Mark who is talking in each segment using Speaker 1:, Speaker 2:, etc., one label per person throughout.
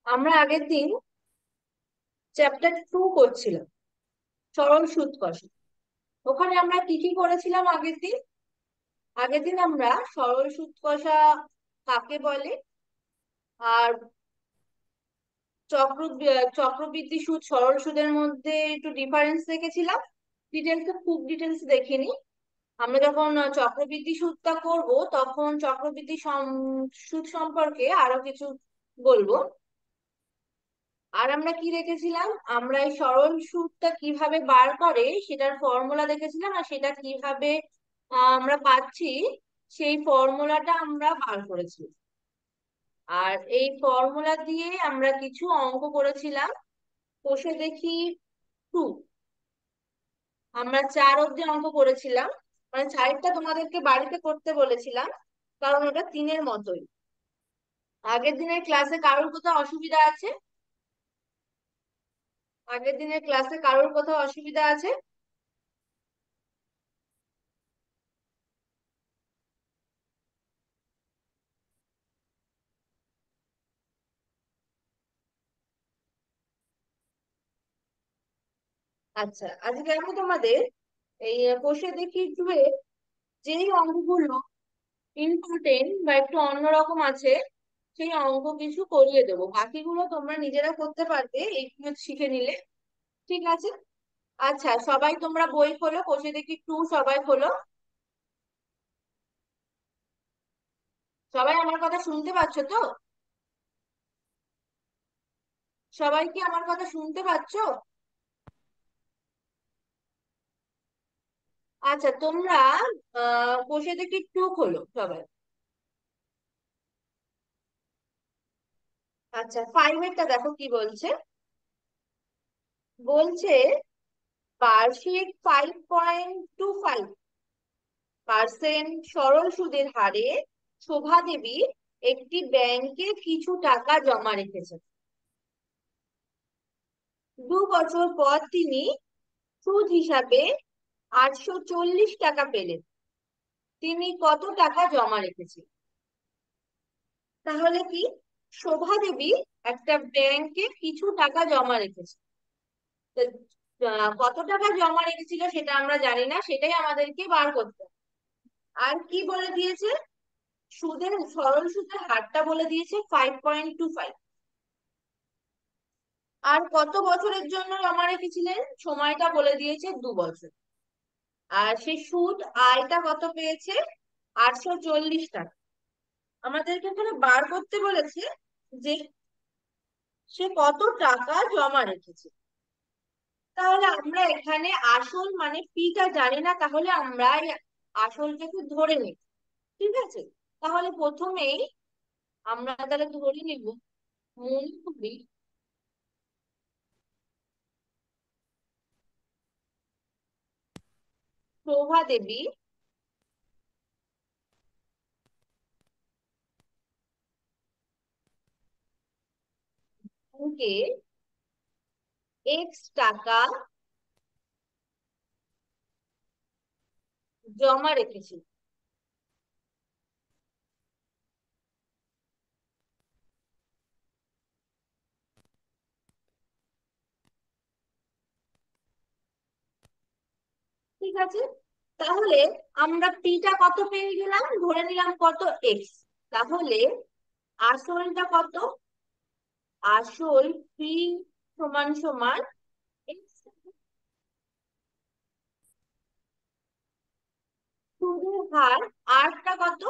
Speaker 1: আমরা আগের দিন চ্যাপ্টার 2 করছিলাম, সরল সুদ কষা। ওখানে আমরা কি কি করেছিলাম আগের দিন আমরা সরল সুদ কষা কাকে বলে, আর চক্রবৃদ্ধি সুদ সরল সুদের মধ্যে একটু ডিফারেন্স দেখেছিলাম। খুব ডিটেলস দেখিনি। আমরা যখন চক্রবৃদ্ধি সুদটা করব তখন সুদ সম্পর্কে আরো কিছু বলবো। আর আমরা কি দেখেছিলাম, আমরা এই সরল সুদটা কিভাবে বার করে সেটার ফর্মুলা দেখেছিলাম, আর সেটা কিভাবে আমরা পাচ্ছি সেই ফর্মুলাটা আমরা বার করেছি। আর এই ফর্মুলা দিয়ে আমরা কিছু অঙ্ক করেছিলাম। কষে দেখি 2, আমরা 4 অব্দি অঙ্ক করেছিলাম। মানে 4টা তোমাদেরকে বাড়িতে করতে বলেছিলাম, কারণ ওটা 3-এর মতোই। আগের দিনের ক্লাসে কারোর কোথাও অসুবিধা আছে? আগের দিনের ক্লাসে কারোর কোথাও অসুবিধা আছে? আচ্ছা, আজকে আমি তোমাদের এই কোষে দেখি টুয়ে যেই অঙ্কগুলো ইম্পর্টেন্ট বা একটু অন্যরকম আছে সেই অঙ্ক কিছু করিয়ে দেবো, বাকিগুলো তোমরা নিজেরা করতে পারবে এইগুলো শিখে নিলে। ঠিক আছে? আচ্ছা, সবাই তোমরা বই খোলো, কোষে দেখি 2 সবাই খোলো। সবাই আমার কথা শুনতে পাচ্ছ তো? সবাই কি আমার কথা শুনতে পাচ্ছ? আচ্ছা, তোমরা কোষে দেখি 2 খোলো সবাই। আচ্ছা, 5-এরটা দেখো কি বলছে। বলছে বার্ষিক 5.25% সরল সুদের হারে শোভা দেবী একটি ব্যাংকে কিছু টাকা জমা রেখেছেন। 2 বছর পর তিনি সুদ হিসাবে 840 টাকা পেলেন। তিনি কত টাকা জমা রেখেছেন? তাহলে কি, শোভা দেবী একটা ব্যাংকে কিছু টাকা জমা রেখেছে। তো, কত টাকা জমা রেখেছিল সেটা আমরা জানি না, সেটাই আমাদেরকে বার করতে হবে। আর কি বলে দিয়েছে? সরল সুদের হারটা বলে দিয়েছে 5.25। আর কত বছরের জন্য জমা রেখেছিলেন সময়টা বলে দিয়েছে 2 বছর। আর সেই সুদ আয়টা কত পেয়েছে? 840 টাকা। আমাদেরকে এখানে বার করতে বলেছে যে সে কত টাকা জমা রেখেছে। তাহলে আমরা এখানে আসল মানে পিটা জানি না, তাহলে আমরা এই আসলটাকে ধরে নিই। ঠিক আছে? তাহলে প্রথমেই আমরা তাহলে ধরে নিব, মনে করি শোভা দেবী ব্যাংকে এক্স টাকা জমা রেখেছিল। ঠিক আছে? তাহলে আমরা পিটা কত পেয়ে গেলাম, ধরে নিলাম কত, এক্স। তাহলে আসলটা কত? আসল পি সমান সমান এক্স। সুদের হার আরটা কত?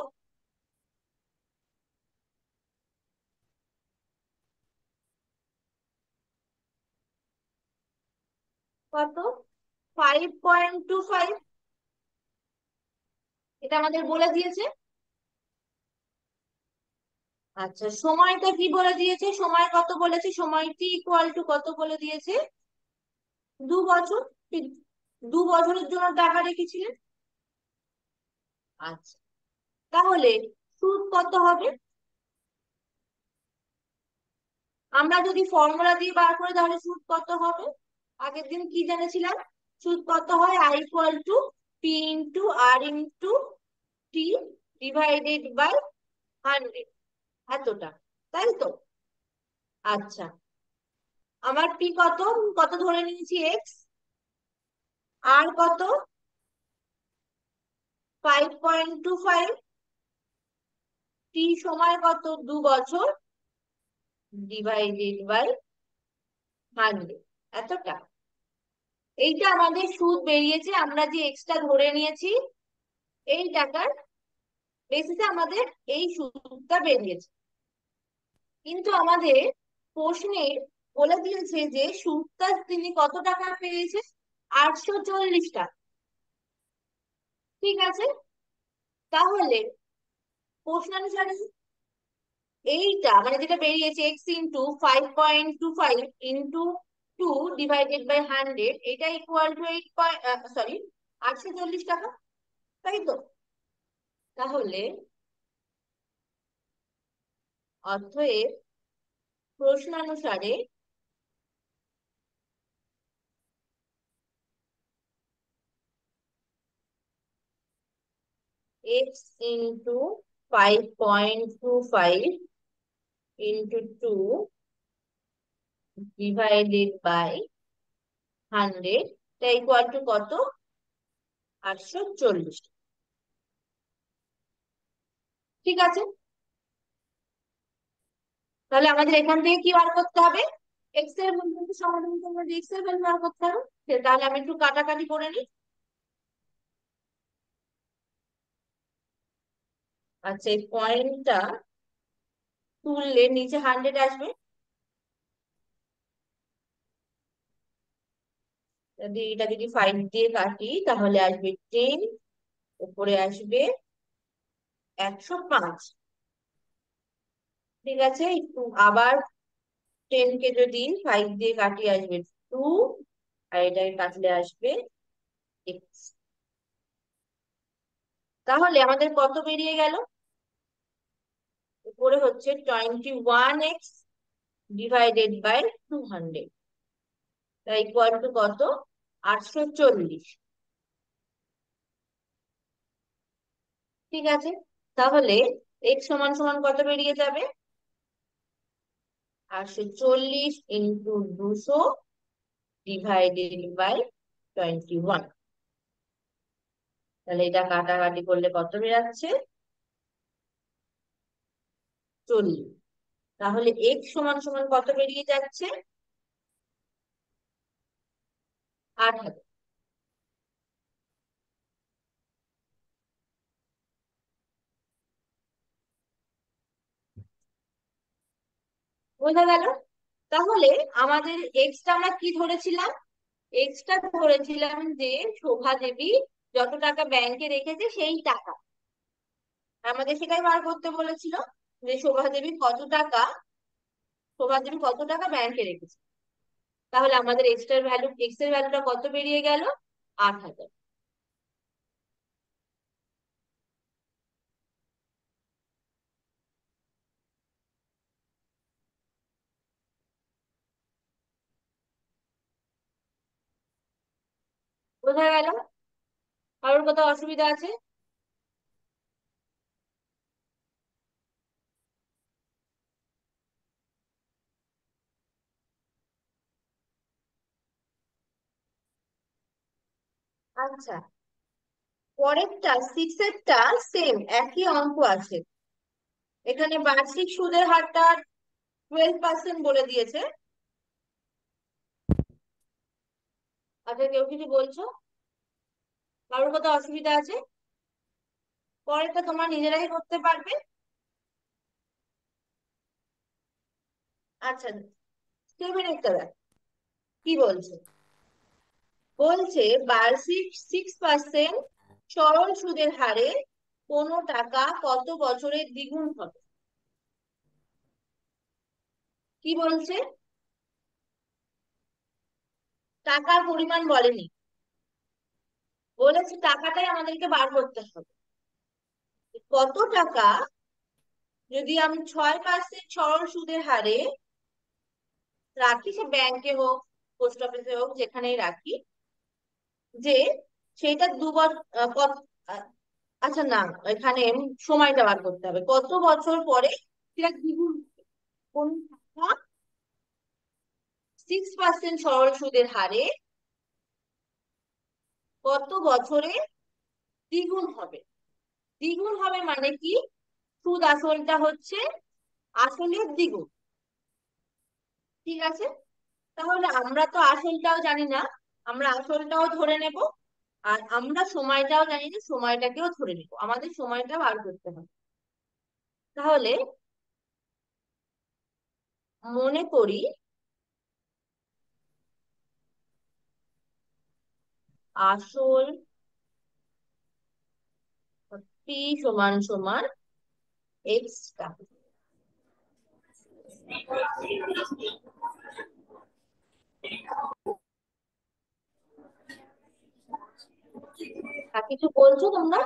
Speaker 1: কত? 5.25। এটা আমাদের বলে দিয়েছে। আচ্ছা, সময়টা কি বলে দিয়েছে? সময় কত বলেছে? সময়টি ইকুয়াল টু কত বলে দিয়েছে? 2 বছর। ঠিক, 2 বছরের জন্য টাকা রেখেছিলেন। আচ্ছা, তাহলে সুদ কত হবে? আমরা যদি ফর্মুলা দিয়ে বার করি তাহলে সুদ কত হবে? আগের দিন কি জেনেছিলাম? সুদ কত হয়? I = P × R × divided by 100, এতটা, তাই তো? আচ্ছা, আমার পি কত, কত ধরে নিয়েছি, এক্স। আর কত, 5.25। টি সময় কত, 2 বছর, ডিভাইডেড বাই 100, এতটা। এইটা আমাদের সুদ বেরিয়েছে, আমরা যে এক্সট্রা ধরে নিয়েছি এই টাকার বেসিসে আমাদের এই সুদটা বেরিয়েছে। কিন্তু আমাদের প্রশ্নে বলে দিয়েছে যে সুদটা তিনি কত টাকা পেয়েছে, 840 টাকা। ঠিক আছে, তাহলে প্রশ্নানুসারে এইটা মানে যেটা বেরিয়েছে, x into 5.25 into 2 divided by 100, এটা ইকুয়াল টু 840 টাকা, তাই তো? তাহলে অতএব প্রশ্নানুসারে X into 5.25 into 2 divided by 100, এটা ইকুয়াল টু কত, 840। ঠিক আছে, তাহলে আমাদের এখান থেকে কি বার করতে হবে, এক্স এর মূল্য সমাধান করবো, এক্স এর ভ্যালু বার করতে হবে। তাহলে আমি একটু কাটাকাটি করে নিই। আচ্ছা, এই পয়েন্টটা তুললে নিচে 100 আসবে, যদি এটা যদি 5 দিয়ে কাটি তাহলে আসবে 10, উপরে আসবে 105। ঠিক আছে, একটু আবার 10 কে যদি 5 দিয়ে কাটি আসবে 2, আর এটাকে কাটলে আসবে x। তাহলে আমাদের কত বেরিয়ে গেল, উপরে হচ্ছে 21x ডিভাইডেড বাই 200, তাই ইকুয়াল টু কত, 840। ঠিক আছে, তাহলে x সমান সমান কত বেরিয়ে যাবে, 840 ইন্টু 200 ডিভাইডেড বাই 21। তাহলে এটা কাটাকাটি করলে কত বেরাচ্ছে, 40। তাহলে x সমান সমান কত বেরিয়ে যাচ্ছে, 8,000। বোঝা গেল? তাহলে আমাদের এক্সটা আমরা কি ধরেছিলাম, এক্সটা ধরেছিলাম যে শোভা দেবী যত টাকা ব্যাংকে রেখেছে সেই টাকা। আমাদের সেটাই বার করতে বলেছিল, যে শোভা দেবী কত টাকা ব্যাংকে রেখেছে। তাহলে আমাদের এক্স এর ভ্যালুটা কত বেরিয়ে গেল, 8,000। বোঝা গেল? কারোর কোথাও অসুবিধা আছে? আচ্ছা, পরেরটা 6 এরটা সেম একই অঙ্ক আছে। এখানে বার্ষিক সুদের হারটা 12% বলে দিয়েছে। আচ্ছা, কেউ কিছু বলছো? কারোর কোথাও অসুবিধা আছে? পরেরটা তোমার নিজেরাই করতে পারবে। আচ্ছা, স্টেপের একটা দেখ কি বলছে। বলছে বার্ষিক 6% সরল সুদের হারে কোনো টাকা কত বছরে দ্বিগুণ হবে। কি বলছে, টাকার পরিমাণ বলেনি, বলেছে টাকাটাই আমাদেরকে বার করতে হবে। কত টাকা যদি আমি 6% সরল সুদের হারে রাখি, সে ব্যাংকে হোক পোস্ট অফিসে হোক যেখানেই রাখি, যে সেটা 2 বছর, আচ্ছা না, এখানে সময়টা বার করতে হবে কত বছর পরে সেটা দ্বিগুণ। কোন 6% সরল সুদের হারে কত বছরে দ্বিগুণ হবে? দ্বিগুণ হবে মানে কি? সুদ আসলটা হচ্ছে আসলের দ্বিগুণ। ঠিক আছে, তাহলে আমরা তো আসলটাও জানি না, আমরা আসলটাও ধরে নেব, আর আমরা সময়টাও জানি না, সময়টাকেও ধরে নেব, আমাদের সময়টা বার করতে হবে। তাহলে মনে করি আসল পি সমান সমান এক্স টাকা। আর কিছু বলছো তোমরা?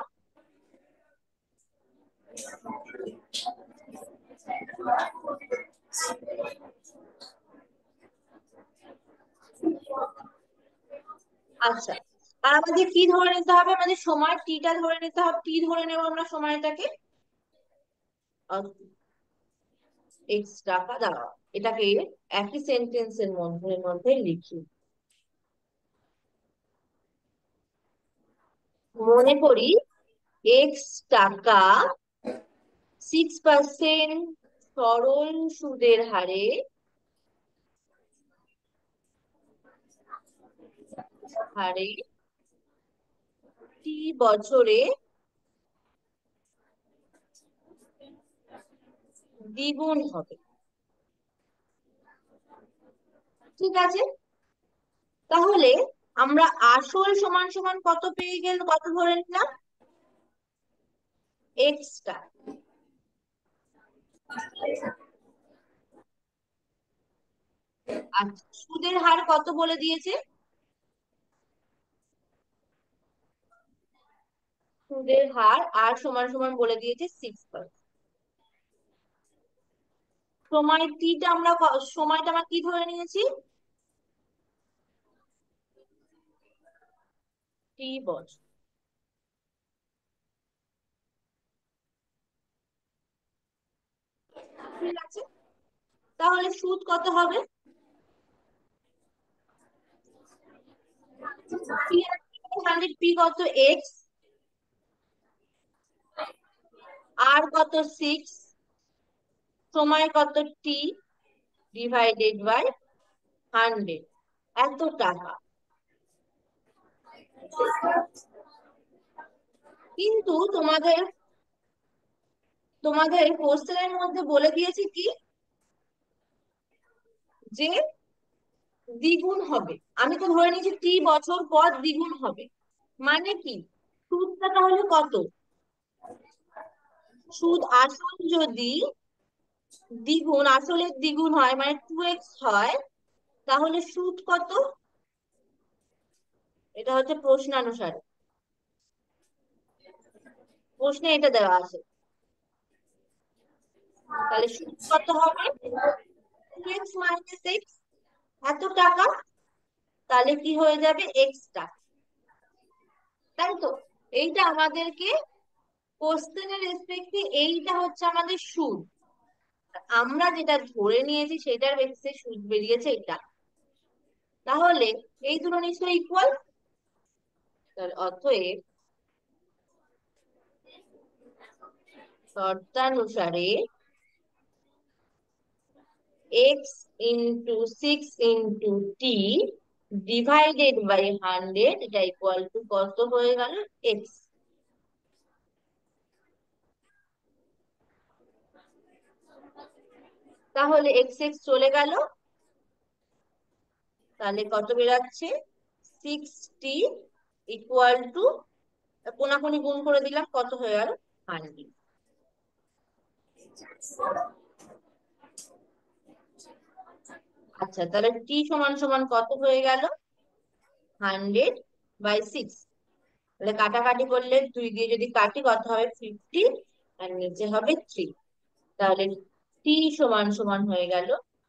Speaker 1: আচ্ছা, আর আমাদের কি ধরে নিতে হবে? আমাদের সময় টিটা ধরে নিতে হবে, টি ধরে নেবো আমরা সময়টাকে, এক্স টাকা দাঁড়াও। এটাকে একই সেন্টেন্সের মধ্যে মধ্যে লিখি। মনে করি এক্স টাকা 6% সরল সুদের হারে হারে টি বছরে দ্বিগুণ হবে। ঠিক আছে, তাহলে আমরা আসল সমান সমান কত পেয়ে গেল, কত ধরে নিলাম? এক্স টা। আচ্ছা, সুদের হার কত বলে দিয়েছে? সুদের হার আর সমান সমান বলে দিয়েছে 6%। সময় টিটা আমরা সময়টা আমরা কি ধরে নিয়েছি? টি বছর। ঠিক আছে, তাহলে সুদ কত হবে? পি 100, পি কত? এক্স। আর কত? 6। সময় কত? টি ডিভাইডেড বাই 100, এত টাকা। কিন্তু তোমাদের তোমাদের কোশ্চেনের মধ্যে বলে দিয়েছে কি, যে দ্বিগুণ হবে। আমি তো ধরে নিয়েছি টি বছর পর দ্বিগুণ হবে, মানে কি? সুদটা তাহলে কত? সুদ আসল যদি দ্বিগুণ, আসলের দ্বিগুণ হয় মানে 2x হয়, তাহলে সুদ কত? এটা হচ্ছে প্রশ্নানুসারে, প্রশ্নে এটা দেওয়া আছে। তাহলে সুদ কত হবে? 2x মাইনাস এক্স, এত টাকা। তাহলে কি হয়ে যাবে? এক্স টাকা। তাই তো, এইটা আমাদেরকে কোশ্চেনের রেসপেক্টে এইটা হচ্ছে আমাদের সুদ। আমরা যেটা ধরে নিয়েছি সেটার বেসিসে সুদ বেরিয়েছে এটা। তাহলে এই দুটো নিশ্চয়ই ইকুয়াল। অতএব শর্তানুসারে এক্স ইন্টু 6 × টি ডিভাইডেড বাই 100, এটা ইকুয়াল টু কত হয়ে গেল? এক্স। তাহলে এক্স এক্স চলে গেল, তাহলে কত বেরাচ্ছে? 6t ইকুয়াল টু, কোনাকুনি গুণ করে দিলাম, কত হয়ে গেল? 100। আচ্ছা, তাহলে টি সমান সমান কত হয়ে গেল? 100/6। তাহলে কাটাকাটি করলে 2 দিয়ে যদি কাটি কত হবে? 50, আর নিচে হবে 3। তাহলে টি সমান সমান হয়ে গেল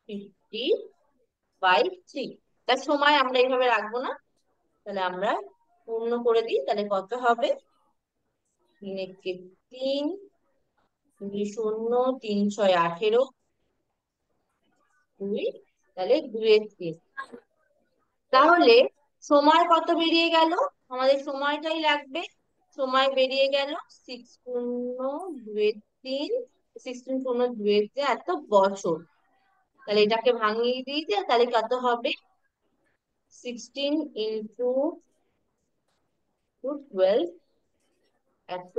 Speaker 1: 50/3। তার সময় আমরা এইভাবে রাখবো না, তাহলে আমরা পূর্ণ করে দিই, তাহলে কত হবে? তিন একে তিন, দুই শূন্য, তিন ছয় 18, দুই, তাহলে 2 এর 3। তাহলে সময় কত বেরিয়ে গেল? আমাদের সময়টাই লাগবে। সময় বেরিয়ে গেল 6 × 2 = 3, 16 × 2 = এত বছর। তাহলে এটাকে ভাঙিয়ে দিয়েছে, তাহলে কত হবে? 16 × 2 = 12, এত।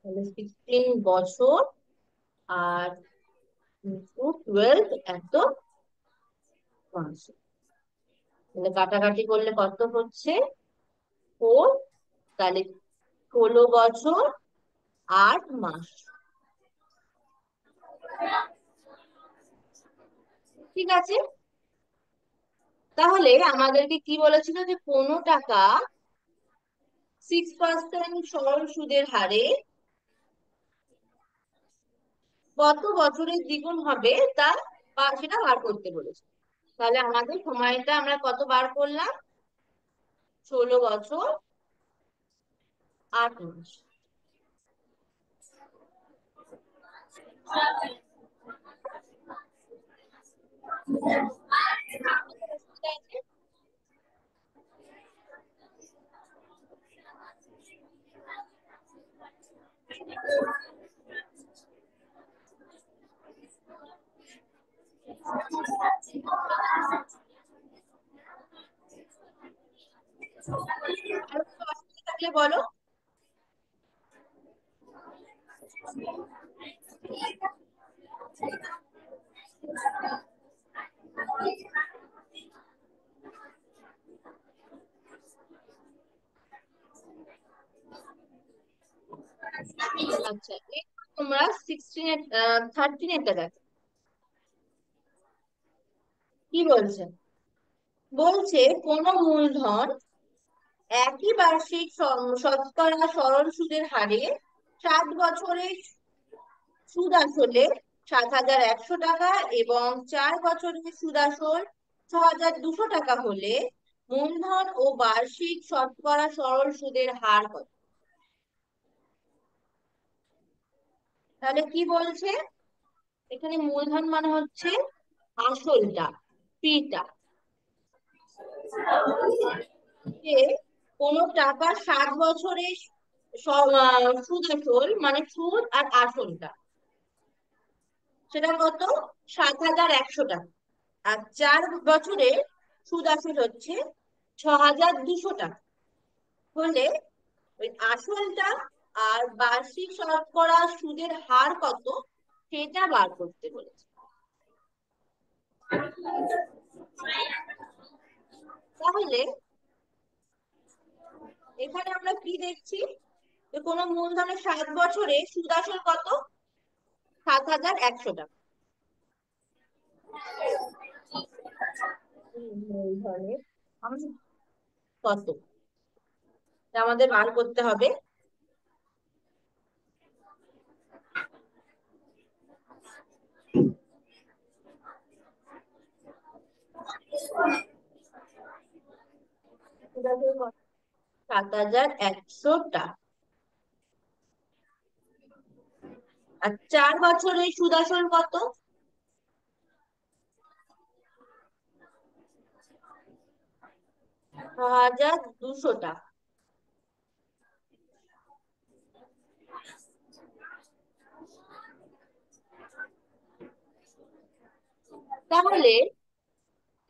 Speaker 1: তাহলে 16 বছর আর 12 এত মাস। তাহলে কাটাকাটি করলে কত হচ্ছে? 4। তাহলে 16 বছর 8 মাস। ঠিক আছে। তাহলে আমাদেরকে কি বলেছিল, যে কোনো টাকা 6% সরল সুদের হারে কত বছরের দ্বিগুণ হবে তা সেটা বার করতে বলেছে। তাহলে আমাদের সময়টা আমরা কত বার করলাম? 16 বছর 8 মাস। আর কোনো অসুবিধা থাকলে বলো। আচ্ছা, এরপর তোমরা 13 এরটা দেখো কি বলছে। বলছে কোন মূলধন একই বার্ষিক শতকরা সরল সুদের হারে 7 বছরে সুদ আসলে 7,100 টাকা এবং 4 বছরের সুদ আসল 6,200 টাকা হলে মূলধন ও বার্ষিক শতকরা সরল সুদের হার কত? তাহলে কি বলছে, এখানে মূলধন মানে হচ্ছে আসলটা, ফিটা, যে কোনো টাকা 7 বছরে সুদ আসল মানে সুদ আর আসলটা, সেটা কত? 7,100 টাকা। আর 4 বছরে সুদ আসল হচ্ছে 6,200 টাকা হলে ওই আসলটা আর বার্ষিক শতকরা সুদের হার কত সেটা বার করতে বলেছে। তাহলে এখানে আমরা কি দেখছি, যে কোনো মূলধনের 7 বছরে সুদ আসল কত? 7,100 টাকা। মূলধনের কত তা আমাদের বার করতে হবে। সুদ আসল কত? 7,100 টাকা। আর 4 বছরের সুদ আসল কত? 6,200 টাকা। তাহলে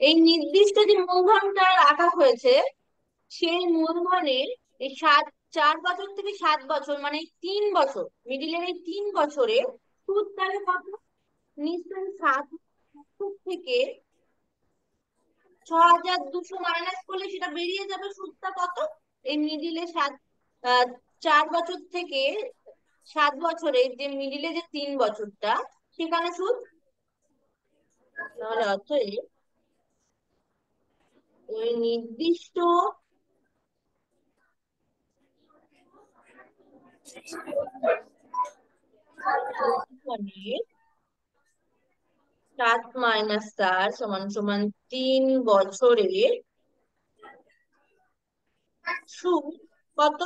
Speaker 1: এই নির্দিষ্ট যে মূলধনটা রাখা হয়েছে, সেই মূলধনের এই 4 বছর থেকে 7 বছর মানে 3 বছর, মিডিলের এই 3 বছরে সুদ তাহলে কত? নিশ্চয়ই 7 থেকে 6,200 মাইনাস করলে সেটা বেরিয়ে যাবে সুদটা কত। এই মিডিলে 4 বছর থেকে 7 বছরে যে মিডিলে যে 3 বছরটা, সেখানে সুদ। তাহলে অতএব ওই নির্দিষ্ট মানে 7 - 4 = 3 বছরের সুদ কত?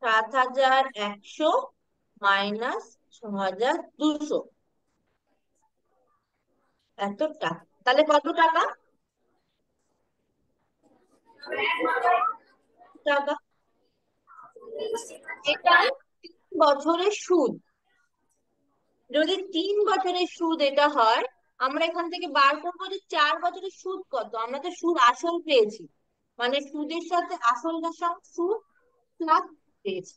Speaker 1: 7,100 - 6,200 তাহলে কত টাকা? টাকা। এটা 3 বছরের সুদ। যদি 3 বছরের সুদ এটা হয়, আমরা এখান থেকে বার করবো যে 4 বছরের সুদ কত। আমরা তো সুদ আসল পেয়েছি, মানে সুদের সাথে আসলটার সঙ্গে সুদ প্লাস পেয়েছি।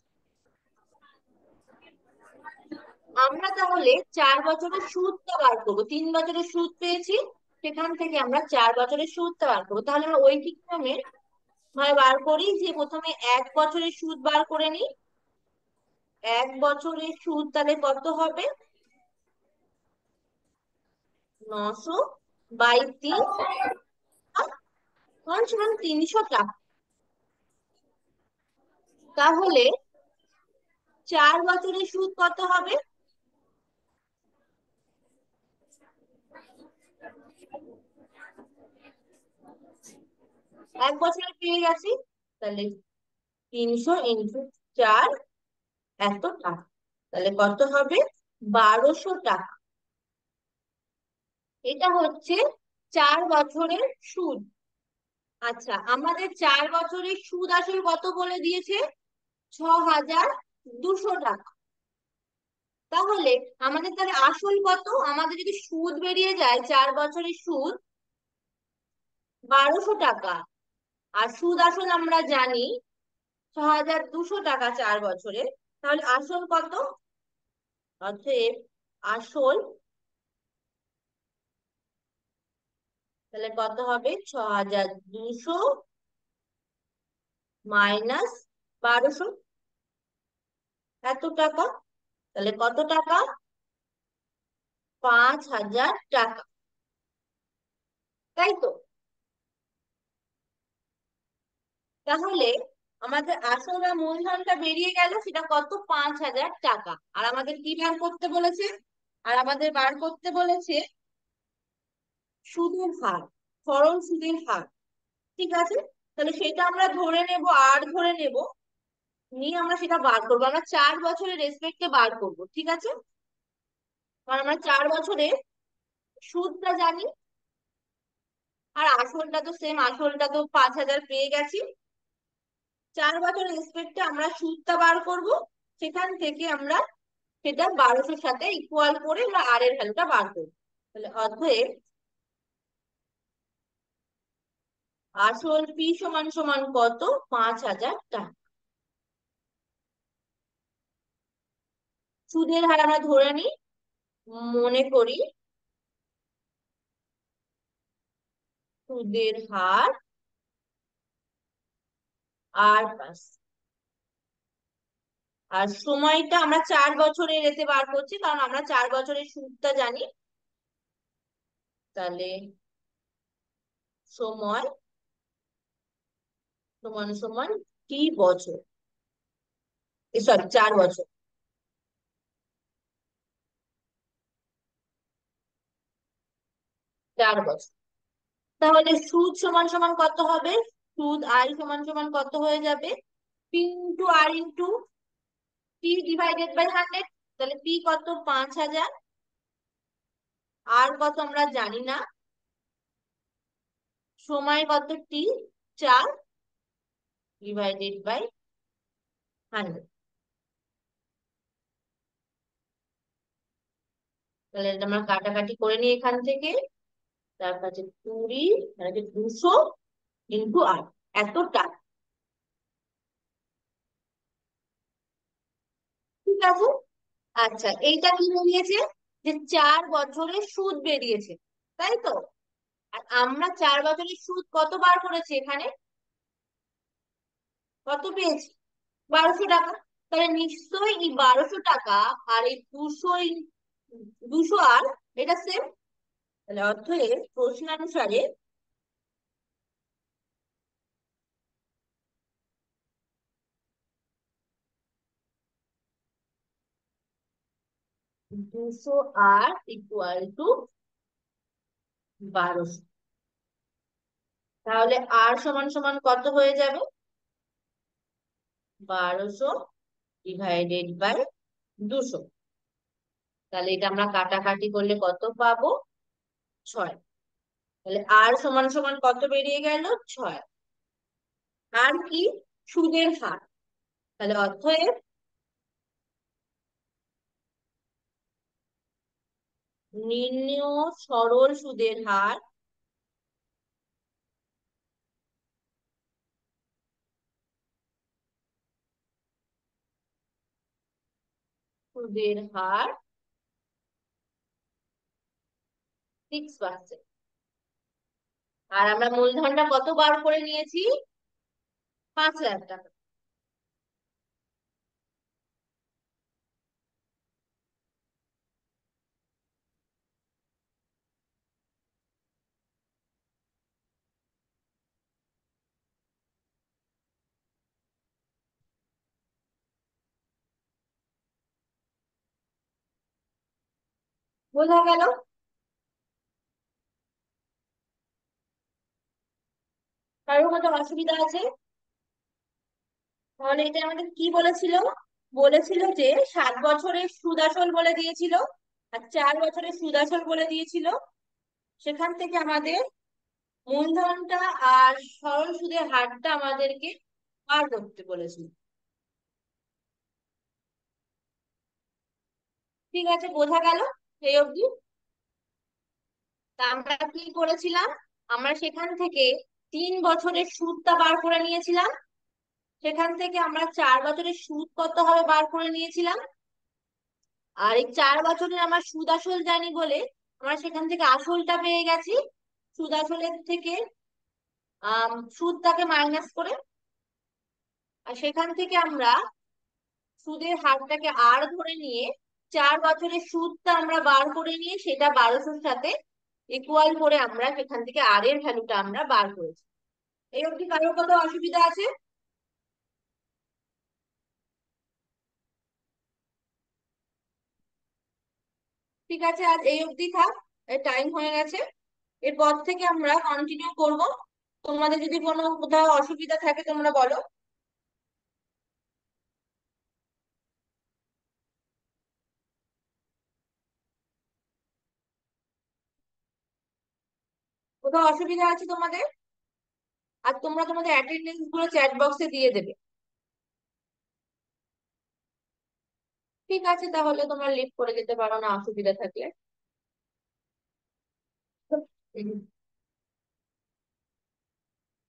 Speaker 1: আমরা তাহলে 4 বছরের সুদটা বার করবো। 3 বছরের সুদ পেয়েছি, সেখান থেকে আমরা 4 বছরের সুদটা বার করবো। তাহলে আমরা ঐকিক ক্রমে ভাবে বার করি, যে প্রথমে 1 বছরের সুদ বার করে নিই। 1 বছরের সুদ তাহলে কত হবে? 900/3 সমান 300 টাকা। তাহলে 4 বছরের সুদ কত হবে? 1 বছরে পেয়ে গেছি, তাহলে 300 × 4 এত টাকা। তাহলে কত হবে? 1,200 টাকা। এটা হচ্ছে 4 বছরের সুদ। আচ্ছা, আমাদের 4 বছরের সুদ আসল কত বলে দিয়েছে? 6,200 টাকা। তাহলে আমাদের তাহলে আসল কত? আমাদের যদি সুদ বেরিয়ে যায় 4 বছরের সুদ 1,200 টাকা, আর সুদ আসল আমরা জানি 6,200 টাকা 4 বছরে, তাহলে আসল কত? অতএব আসল তাহলে কত হবে? 6,200 মাইনাস 1,200 এত টাকা। তাহলে কত টাকা? 5,000 টাকা, তাই তো? তাহলে আমাদের আসল আর মূলধনটা বেরিয়ে গেল, সেটা কত? 5,000 টাকা। আর আমাদের কি বার করতে বলেছে? আর আমাদের বার করতে বলেছে সুদের হার, সরল সুদের হার। ঠিক আছে, তাহলে সেটা আমরা ধরে নেব, আর ধরে নেব, নিয়ে আমরা সেটা বার করবো। আমরা 4 বছরের রেসপেক্টে বার করব, ঠিক আছে? কারণ আমরা 4 বছরে সুদটা জানি, আর আসলটা তো সেম, আসলটা তো 5,000 পেয়ে গেছি। 4 বছরের রেসপেক্টে আমরা সুদটা বার করব, সেখান থেকে আমরা সেটা 1,200-র সাথে ইকুয়াল করে আমরা আর এর ভ্যালুটা বার করবো। তাহলে অতএব আসল পি সমান সমান কত? 5,000 টাকা। সুদের হার আমরা ধরে নিই, মনে করি সুদের হার আর আর সময়টা আমরা 4 বছরের এতে বার করছি, কারণ আমরা 4 বছরের সুদটা জানি। তাহলে সময় সমান সমান টি বছর, সরি 4 বছর, 4 বছর। তাহলে সুদ সমান সমান কত হবে? সুদ আই সমান সমান কত হয়ে যাবে? P into r into p divided by 100। তাহলে পি কত? 5,000। আর কত আমরা জানি না। সময় কত? টি 4 ডিভাইডেড বাই 100। তাহলে এটা আমরা কাটাকাটি করে নিই এখান থেকে। তার কাছে 20, আর 200 × 8 এত টাকা। ঠিক আছে। আচ্ছা, এইটা কি বেরিয়েছে? যে 4 বছরের সুদ বেরিয়েছে, তাই তো? আর আমরা 4 বছরের সুদ কত বার করেছি এখানে? কত পেয়েছি? 1,200 টাকা। তাহলে নিশ্চয়ই এই 1,200 টাকা আর এই 200 আর এটা সেম। তাহলে অতএব প্রশ্নানুসারে দুশো আর ইকুয়াল টু 1200। তাহলে আর সমান সমান কত হয়ে যাবে? 1200 ডিভাইডেড বাই 200। তাহলে এটা আমরা কাটাকাটি করলে কত পাবো? 6। তাহলে আর সমান সমান কত বেরিয়ে গেল? 6। আর কি? সুদের হার। তাহলে অতএব নির্ণেয় সরল সুদের হার, সুদের হার 6%। আর আমরা মূলধনটা কত বার করে নিয়েছি? 5,000 টাকা। বোঝা গেল? কারোর মতো অসুবিধা আছে? তাহলে এটা আমাদের কি বলেছিল? বলেছিল যে 7 বছরের সুদ আসল বলে দিয়েছিল, আর 4 বছরের সুদ আসল বলে দিয়েছিল। সেখান থেকে আমাদের মূলধনটা আর সরল সুদের হারটা আমাদেরকে বার করতে বলেছিল। ঠিক আছে, বোঝা গেল এই অবধি? তা আমরা কি করেছিলাম? আমরা সেখান থেকে 3 বছরের সুদটা বার করে নিয়েছিলাম। সেখান থেকে আমরা 4 বছরের সুদ কত হবে বার করে নিয়েছিলাম। আর এই 4 বছরের আমরা সুদ আসল জানি বলে আমরা সেখান থেকে আসলটা পেয়ে গেছি। সুদ আসলের থেকে সুদটাকে মাইনাস করে, আর সেখান থেকে আমরা সুদের হারটাকে আর ধরে নিয়ে 4 বছরের সুদটা আমরা বার করে নিয়ে সেটা 1200-র সাথে ইকুয়াল করে আমরা সেখান থেকে আর এর ভ্যালুটা আমরা বার করেছি। এই অবধি কারোর কোনো অসুবিধা আছে? ঠিক আছে, আজ এই অবধি থাক। টাইম হয়ে গেছে। এরপর থেকে আমরা কন্টিনিউ করব। তোমাদের যদি কোনো কোথাও অসুবিধা থাকে তোমরা বলো। কোথাও অসুবিধা আছে তোমাদের? আর তোমরা তোমাদের অ্যাটেন্ডেন্স গুলো চ্যাট বক্সে দিয়ে দেবে। ঠিক আছে, তাহলে তোমরা লিভ করে যেতে পারো না অসুবিধা থাকলে।